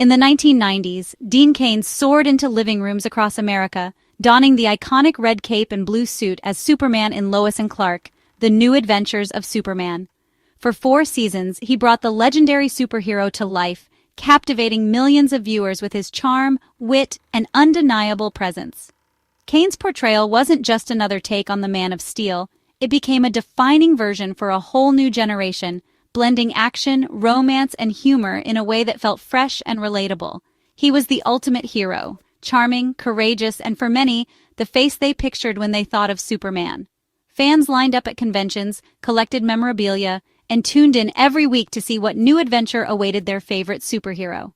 In the 1990s, Dean Cain soared into living rooms across America, donning the iconic red cape and blue suit as Superman in Lois and Clark, The New Adventures of Superman. For 4 seasons, he brought the legendary superhero to life, captivating millions of viewers with his charm, wit, and undeniable presence. Cain's portrayal wasn't just another take on the Man of Steel, it became a defining version for a whole new generation, blending action, romance, and humor in a way that felt fresh and relatable. He was the ultimate hero, charming, courageous, and for many, the face they pictured when they thought of Superman. Fans lined up at conventions, collected memorabilia, and tuned in every week to see what new adventure awaited their favorite superhero.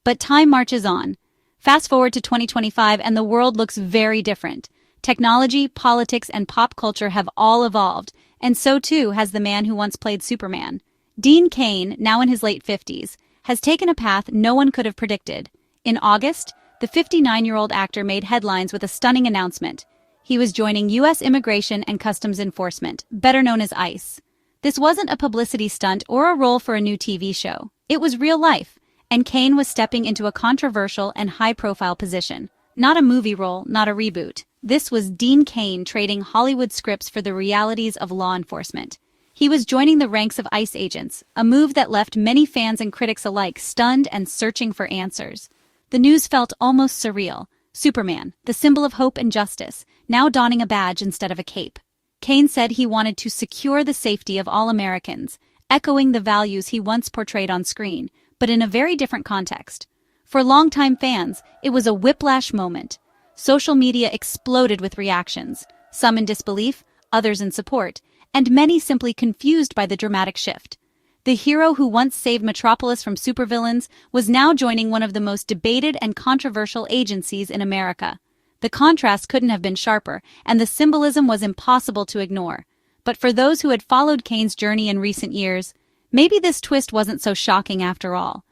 But time marches on. Fast forward to 2025 and the world looks very different. Technology, politics, and pop culture have all evolved, and so too has the man who once played Superman. Dean Cain, now in his late 50s, has taken a path no one could have predicted. In August, the 59-year-old actor made headlines with a stunning announcement. He was joining U.S. Immigration and Customs Enforcement, better known as ICE. This wasn't a publicity stunt or a role for a new TV show. It was real life, and Cain was stepping into a controversial and high-profile position. Not a movie role, not a reboot. This was Dean Cain trading Hollywood scripts for the realities of law enforcement. He was joining the ranks of ICE agents, a move that left many fans and critics alike stunned and searching for answers. The news felt almost surreal. Superman, the symbol of hope and justice, now donning a badge instead of a cape. Cain said he wanted to secure the safety of all Americans, echoing the values he once portrayed on screen, but in a very different context. For longtime fans, it was a whiplash moment. Social media exploded with reactions, some in disbelief, others in support, and many simply confused by the dramatic shift. The hero who once saved Metropolis from supervillains was now joining one of the most debated and controversial agencies in America. The contrast couldn't have been sharper, and the symbolism was impossible to ignore. But for those who had followed Cain's journey in recent years, maybe this twist wasn't so shocking after all.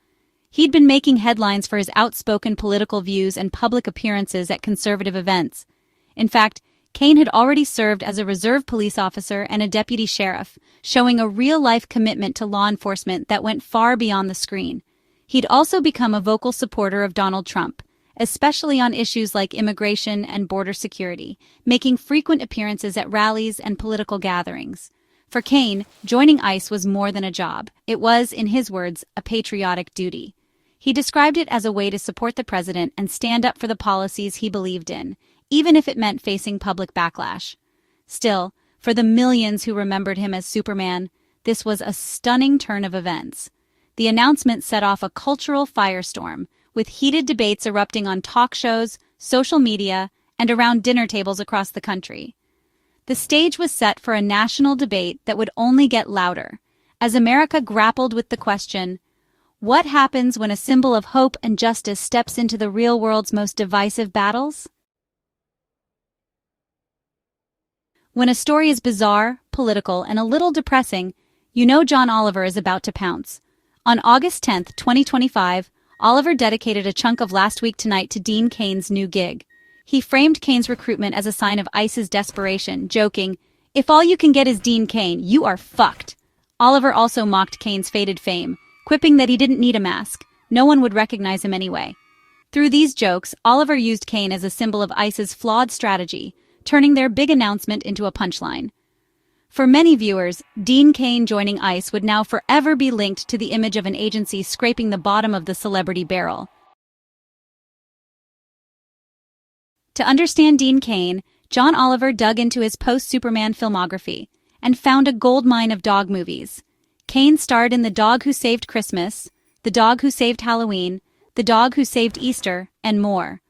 He'd been making headlines for his outspoken political views and public appearances at conservative events. In fact, Cain had already served as a reserve police officer and a deputy sheriff, showing a real-life commitment to law enforcement that went far beyond the screen. He'd also become a vocal supporter of Donald Trump, especially on issues like immigration and border security, making frequent appearances at rallies and political gatherings. For Cain, joining ICE was more than a job. It was, in his words, a patriotic duty. He described it as a way to support the president and stand up for the policies he believed in, even if it meant facing public backlash. Still, for the millions who remembered him as Superman, this was a stunning turn of events. The announcement set off a cultural firestorm, with heated debates erupting on talk shows, social media, and around dinner tables across the country. The stage was set for a national debate that would only get louder, as America grappled with the question, what happens when a symbol of hope and justice steps into the real world's most divisive battles? When a story is bizarre, political, and a little depressing, you know John Oliver is about to pounce. On August 10, 2025, Oliver dedicated a chunk of Last Week Tonight to Dean Cain's new gig. He framed Cain's recruitment as a sign of ICE's desperation, joking, "If all you can get is Dean Cain, you are fucked." Oliver also mocked Cain's faded fame, quipping that he didn't need a mask. No one would recognize him anyway. Through these jokes, Oliver used Cain as a symbol of ICE's flawed strategy, turning their big announcement into a punchline. For many viewers, Dean Cain joining ICE would now forever be linked to the image of an agency scraping the bottom of the celebrity barrel. To understand Dean Cain, John Oliver dug into his post-Superman filmography and found a goldmine of dog movies. Cain starred in The Dog Who Saved Christmas, The Dog Who Saved Halloween, The Dog Who Saved Easter, and more.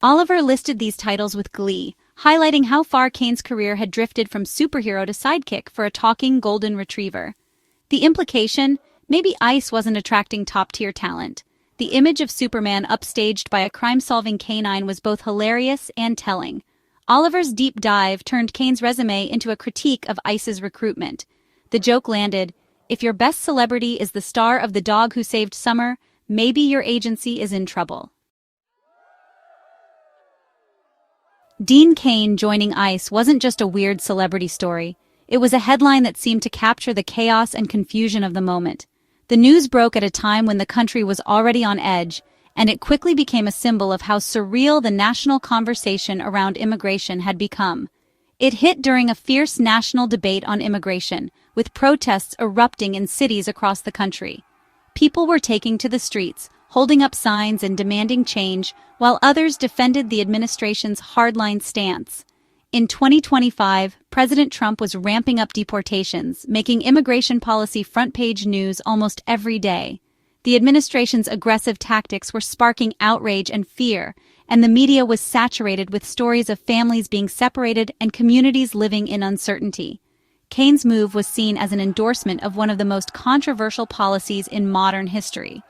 Oliver listed these titles with glee, highlighting how far Cain's career had drifted from superhero to sidekick for a talking golden retriever. The implication? Maybe ICE wasn't attracting top-tier talent. The image of Superman upstaged by a crime-solving canine was both hilarious and telling. Oliver's deep dive turned Cain's resume into a critique of ICE's recruitment. The joke landed, "If your best celebrity is the star of The Dog Who Saved Summer, maybe your agency is in trouble." Dean Cain joining ICE wasn't just a weird celebrity story. It was a headline that seemed to capture the chaos and confusion of the moment. The news broke at a time when the country was already on edge, and it quickly became a symbol of how surreal the national conversation around immigration had become. It hit during a fierce national debate on immigration, with protests erupting in cities across the country. People were taking to the streets, holding up signs and demanding change, while others defended the administration's hardline stance. In 2025, President Trump was ramping up deportations, making immigration policy front-page news almost every day. The administration's aggressive tactics were sparking outrage and fear, and the media was saturated with stories of families being separated and communities living in uncertainty. Cain's move was seen as an endorsement of one of the most controversial policies in modern history.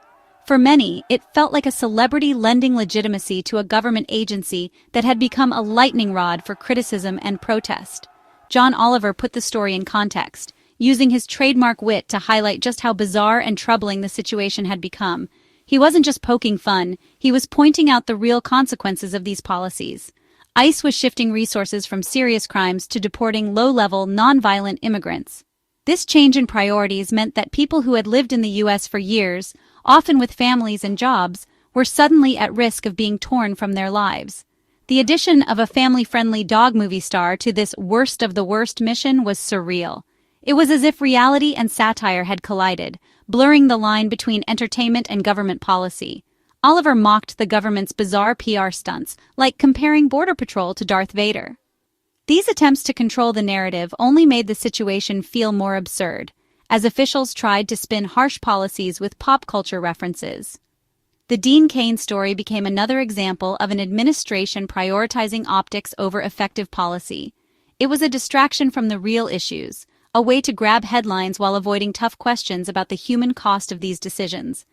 For many, it felt like a celebrity lending legitimacy to a government agency that had become a lightning rod for criticism and protest. Johnoliver put the story in context, using his trademark wit to highlight just how bizarre and troubling the situation had become. He wasn't just poking fun, he was pointing out the real consequences of these policies. ICE was shifting resources from serious crimes to deporting low-level, non-violent immigrants. This change in priorities meant that people who had lived in the U.S. for years, often with families and jobs, were suddenly at risk of being torn from their lives. The addition of a family-friendly dog movie star to this worst of the worst mission was surreal. It was as if reality and satire had collided, blurring the line between entertainment and government policy. Oliver mocked the government's bizarre PR stunts, like comparing Border Patrol to Darth Vader. These attempts to control the narrative only made the situation feel more absurd, as officials tried to spin harsh policies with pop culture references. The Dean Cain story became another example of an administration prioritizing optics over effective policy. It was a distraction from the real issues, a way to grab headlines while avoiding tough questions about the human cost of these decisions.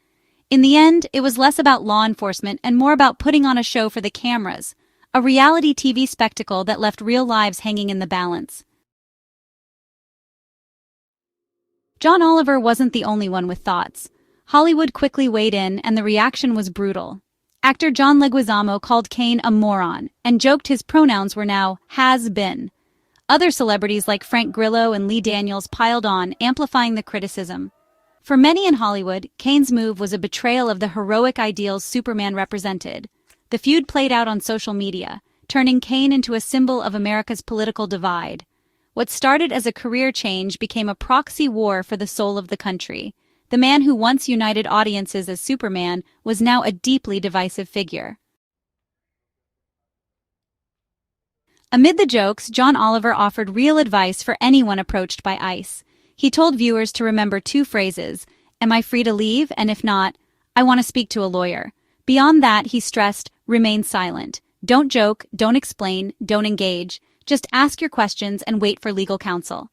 In the end, it was less about law enforcement and more about putting on a show for the cameras, a reality TV spectacle that left real lives hanging in the balance. Johnoliver wasn't the only one with thoughts. Hollywood quickly weighed in, and the reaction was brutal. Actor Johnleguizamo called Cain a moron, and joked his pronouns were now has-been. Other celebrities like Frank Grillo and Lee Daniels piled on, amplifying the criticism. For many in Hollywood, Cain's move was a betrayal of the heroic ideals Superman represented. The feud played out on social media, turning Cain into a symbol of America's political divide. What started as a career change became a proxy war for the soul of the country. The man who once united audiences as Superman was now a deeply divisive figure. Amid the jokes, Johnoliver offered real advice for anyone approached by ICE. He told viewers to remember two phrases: "Am I free to leave?" and if not, "I want to speak to a lawyer." Beyond that, he stressed, remain silent. Don't joke, don't explain, don't engage. Just ask your questions and wait for legal counsel.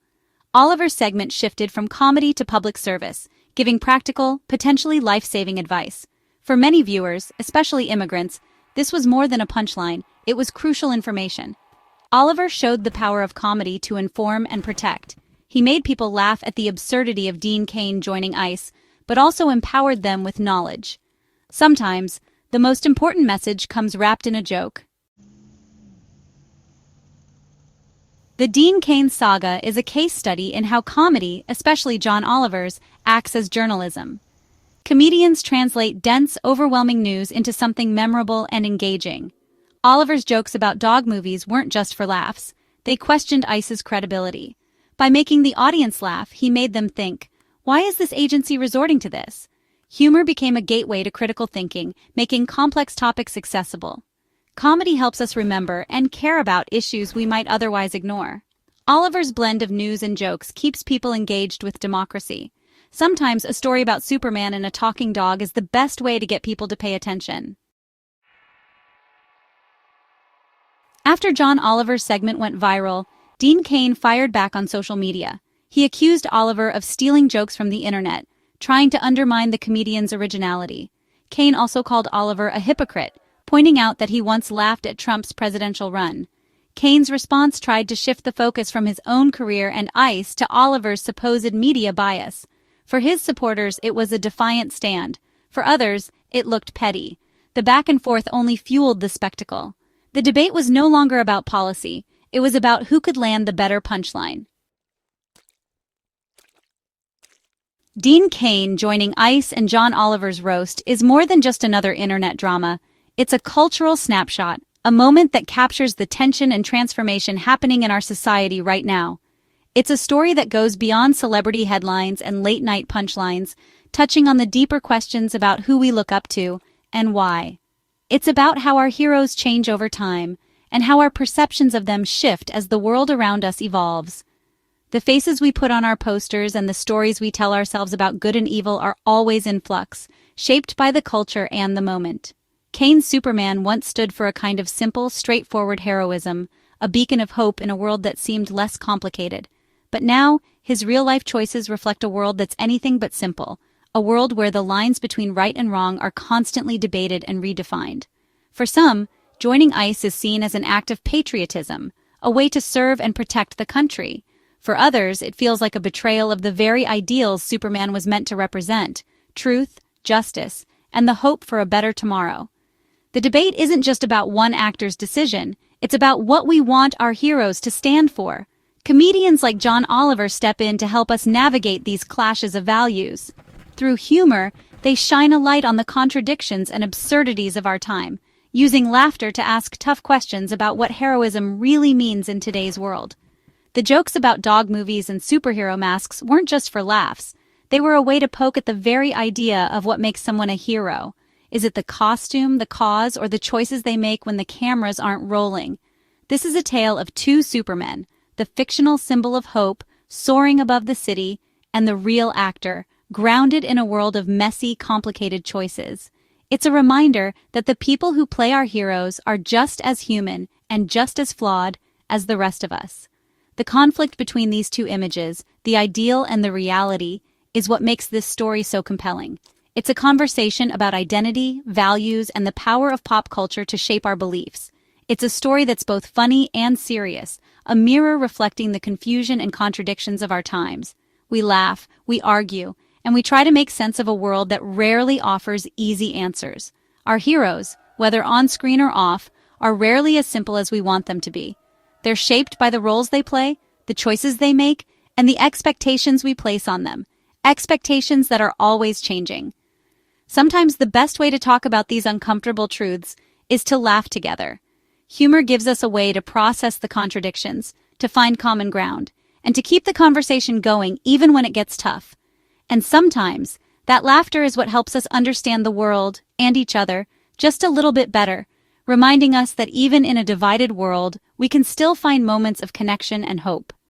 Oliver's segment shifted from comedy to public service, giving practical, potentially life-saving advice. For many viewers, especially immigrants, this was more than a punchline, it was crucial information. Oliver showed the power of comedy to inform and protect. He made people laugh at the absurdity of Dean Cain joining ICE, but also empowered them with knowledge. Sometimes, the most important message comes wrapped in a joke. The Dean Cain saga is a case study in how comedy, especially Johnoliver's, acts as journalism. Comedians translate dense, overwhelming news into something memorable and engaging. Oliver's jokes about dog movies weren't just for laughs. They questioned ICE's credibility. By making the audience laugh, he made them think, why is this agency resorting to this? Humor became a gateway to critical thinking, making complex topics accessible. Comedy helps us remember and care about issues we might otherwise ignore. Oliver's blend of news and jokes keeps people engaged with democracy. Sometimes a story about Superman and a talking dog is the best way to get people to pay attention. After Johnoliver's segment went viral, Dean Cain fired back on social media. He accused Oliver of stealing jokes from the internet, trying to undermine the comedian's originality. Cain also called Oliver a hypocrite, pointing out that he once laughed at Trump's presidential run. Cain's response tried to shift the focus from his own career and ICE to Oliver's supposed media bias. For his supporters, it was a defiant stand. For others, it looked petty. The back and forth only fueled the spectacle. The debate was no longer about policy. It was about who could land the better punchline. Dean Cain joining ICE and John Oliver's roast is more than just another internet drama. It's a cultural snapshot, a moment that captures the tension and transformation happening in our society right now. It's a story that goes beyond celebrity headlines and late-night punchlines, touching on the deeper questions about who we look up to and why. It's about how our heroes change over time and how our perceptions of them shift as the world around us evolves. The faces we put on our posters and the stories we tell ourselves about good and evil are always in flux, shaped by the culture and the moment. Cain's Superman once stood for a kind of simple, straightforward heroism, a beacon of hope in a world that seemed less complicated. But now, his real-life choices reflect a world that's anything but simple, a world where the lines between right and wrong are constantly debated and redefined. For some, joining ICE is seen as an act of patriotism, a way to serve and protect the country. For others, it feels like a betrayal of the very ideals Superman was meant to represent: truth, justice, and the hope for a better tomorrow. The debate isn't just about one actor's decision, it's about what we want our heroes to stand for. Comedians like John Oliver step in to help us navigate these clashes of values. Through humor, they shine a light on the contradictions and absurdities of our time, using laughter to ask tough questions about what heroism really means in today's world. The jokes about dog movies and superhero masks weren't just for laughs. They were a way to poke at the very idea of what makes someone a hero. Is it the costume, the cause, or the choices they make when the cameras aren't rolling? This is a tale of two supermen, the fictional symbol of hope, soaring above the city, and the real actor, grounded in a world of messy, complicated choices. It's a reminder that the people who play our heroes are just as human and just as flawed as the rest of us. The conflict between these two images, the ideal and the reality, is what makes this story so compelling. It's a conversation about identity, values, and the power of pop culture to shape our beliefs. It's a story that's both funny and serious, a mirror reflecting the confusion and contradictions of our times. We laugh, we argue, and we try to make sense of a world that rarely offers easy answers. Our heroes, whether on screen or off, are rarely as simple as we want them to be. They're shaped by the roles they play, the choices they make, and the expectations we place on them. Expectations that are always changing. Sometimes the best way to talk about these uncomfortable truths is to laugh together. Humor gives us a way to process the contradictions, to find common ground, and to keep the conversation going even when it gets tough. And sometimes, that laughter is what helps us understand the world and each other just a little bit better, reminding us that even in a divided world, we can still find moments of connection and hope.